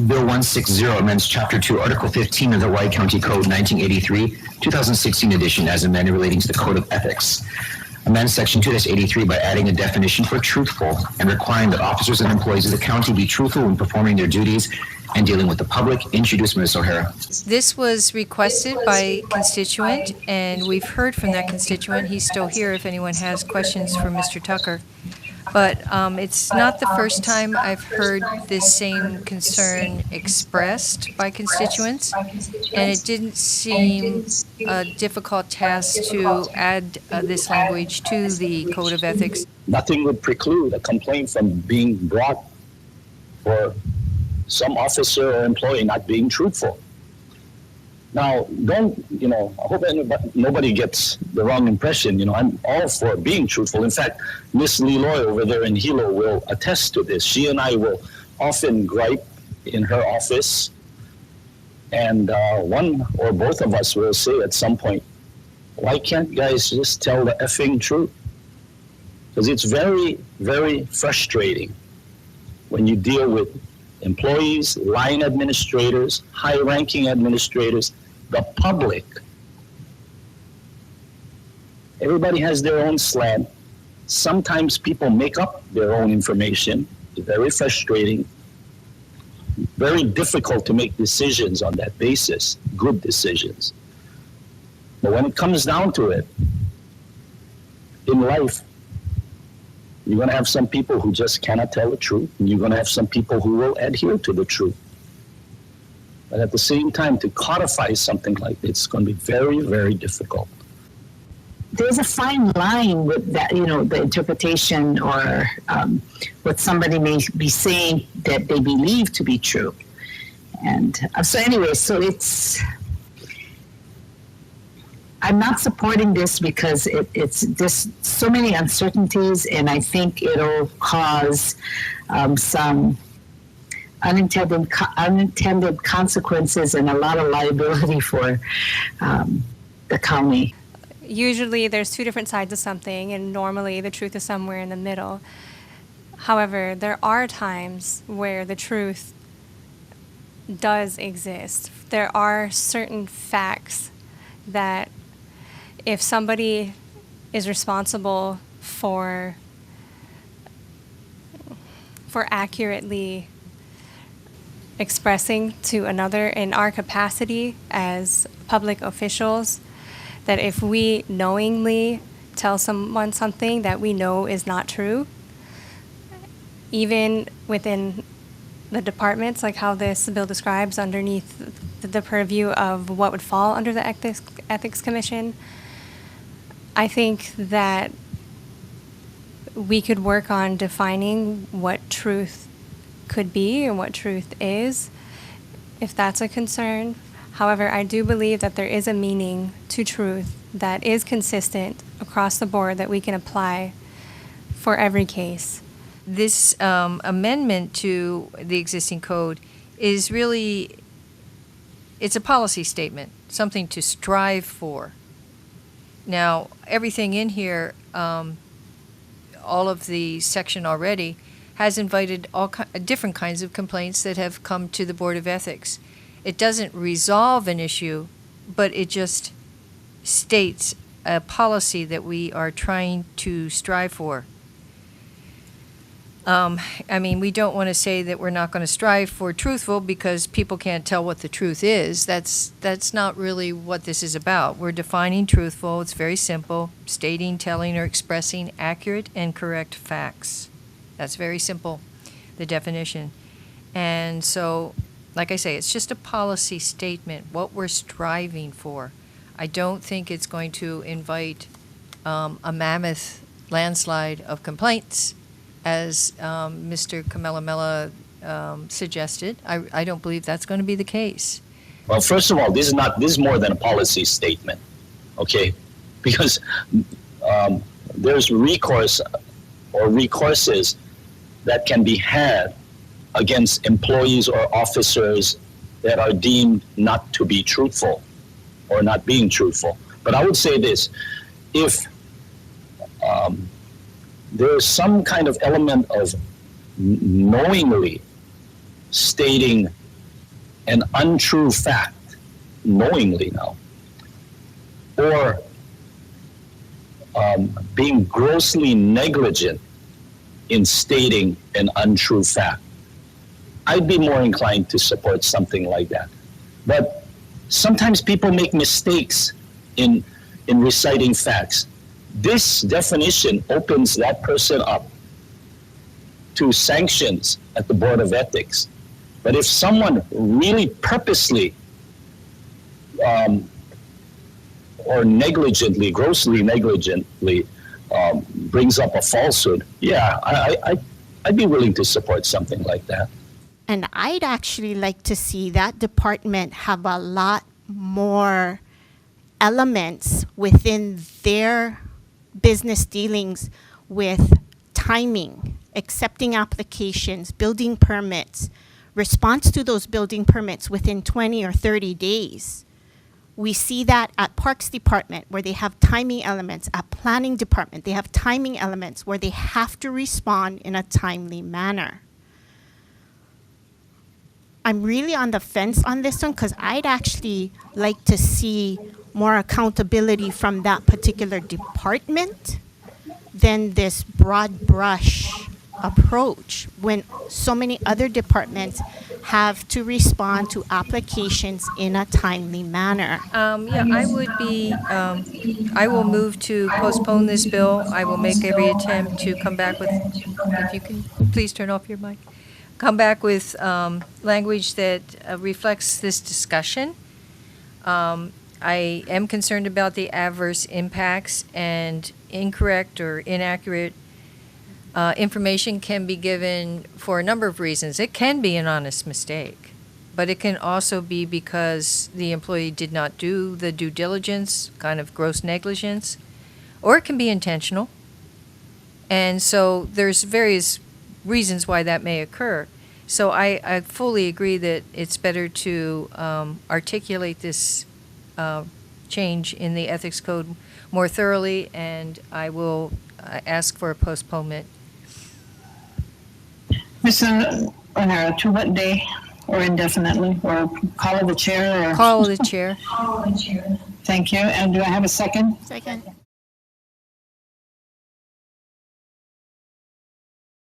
Bill 160 amends Chapter 2, Article 15 of the Hawaii County Code 1983, 2016 edition as amended relating to the Code of Ethics. Amend Section 2-83 by adding a definition for truthful and requiring that officers and employees of the county be truthful when performing their duties and dealing with the public. Introduced Ms. O'Hara. This was requested by a constituent, and we've heard from that constituent. He's still here if anyone has questions for Mr. Tucker. But it's not the first time I've heard this same concern expressed by constituents, and it didn't seem a difficult task to add this language to the Code of Ethics. Nothing would preclude a complaint from being brought for some officer or employee not being truthful. Now, I hope nobody gets the wrong impression. I'm all for being truthful. In fact, Miss Leloy over there in Hilo will attest to this. She and I will often gripe in her office, and one or both of us will say at some point, why can't guys just tell the effing truth? Because it's very, very frustrating when you deal with employees, line administrators, high-ranking administrators, the public. Everybody has their own slant. Sometimes people make up their own information. It's very frustrating. Very difficult to make decisions on that basis, good decisions. But when it comes down to it, in life, you're going to have some people who just cannot tell the truth, and you're going to have some people who will adhere to the truth. But at the same time, to codify something like this is going to be very, very difficult. There's a fine line with that, the interpretation or what somebody may be saying that they believe to be true. And so I'm not supporting this because it's just so many uncertainties, and I think it'll cause some unintended consequences and a lot of liability for the county. Usually there's two different sides of something, and normally the truth is somewhere in the middle. However, there are times where the truth does exist. There are certain facts that if somebody is responsible for accurately expressing to another in our capacity as public officials, that if we knowingly tell someone something that we know is not true, even within the departments, like how this bill describes underneath the purview of what would fall under the Ethics Commission, I think that we could work on defining what truth could be and what truth is, if that's a concern. However, I do believe that there is a meaning to truth that is consistent across the board that we can apply for every case. This amendment to the existing code is really, it's a policy statement, something to strive for. Now, everything in here, all of the section already, has invited all different kinds of complaints that have come to the Board of Ethics. It doesn't resolve an issue, but it just states a policy that we are trying to strive for. We don't want to say that we're not going to strive for truthful because people can't tell what the truth is. That's not really what this is about. We're defining truthful. It's very simple: stating, telling, or expressing accurate and correct facts. That's very simple, the definition. And so, like I say, it's just a policy statement, what we're striving for. I don't think it's going to invite a mammoth landslide of complaints, as Mr. Kamehameha suggested. I don't believe that's going to be the case. Well, first of all, this is more than a policy statement, okay? Because there's recourse or recourses that can be had against employees or officers that are deemed not to be truthful or not being truthful. But I would say this: if there is some kind of element of knowingly stating an untrue fact knowingly now, or being grossly negligent in stating an untrue fact, I'd be more inclined to support something like that. But sometimes people make mistakes in reciting facts. This definition opens that person up to sanctions at the Board of Ethics. But if someone really purposely or negligently, grossly negligently brings up a falsehood, yeah, I'd be willing to support something like that. And I'd actually like to see that department have a lot more elements within their business dealings with timing, accepting applications, building permits, response to those building permits within 20 or 30 days. We see that at Parks Department where they have timing elements, at Planning Department they have timing elements where they have to respond in a timely manner. I'm really on the fence on this one because I'd actually like to see more accountability from that particular department than this broad brush approach when so many other departments have to respond to applications in a timely manner. Yeah, I will move to postpone this bill. I will make every attempt to come back with, if you can, please turn off your mic. Come back with language that reflects this discussion. I am concerned about the adverse impacts, and incorrect or inaccurate information can be given for a number of reasons. It can be an honest mistake, but it can also be because the employee did not do the due diligence, kind of gross negligence, or it can be intentional. And so there's various reasons why that may occur. So I fully agree that it's better to articulate this change in the ethics code more thoroughly, and I will ask for a postponement. Mr. O'Hara, to what day or indefinitely, or call of the chair? Or? Call of the chair. Thank you. And do I have a second? Second.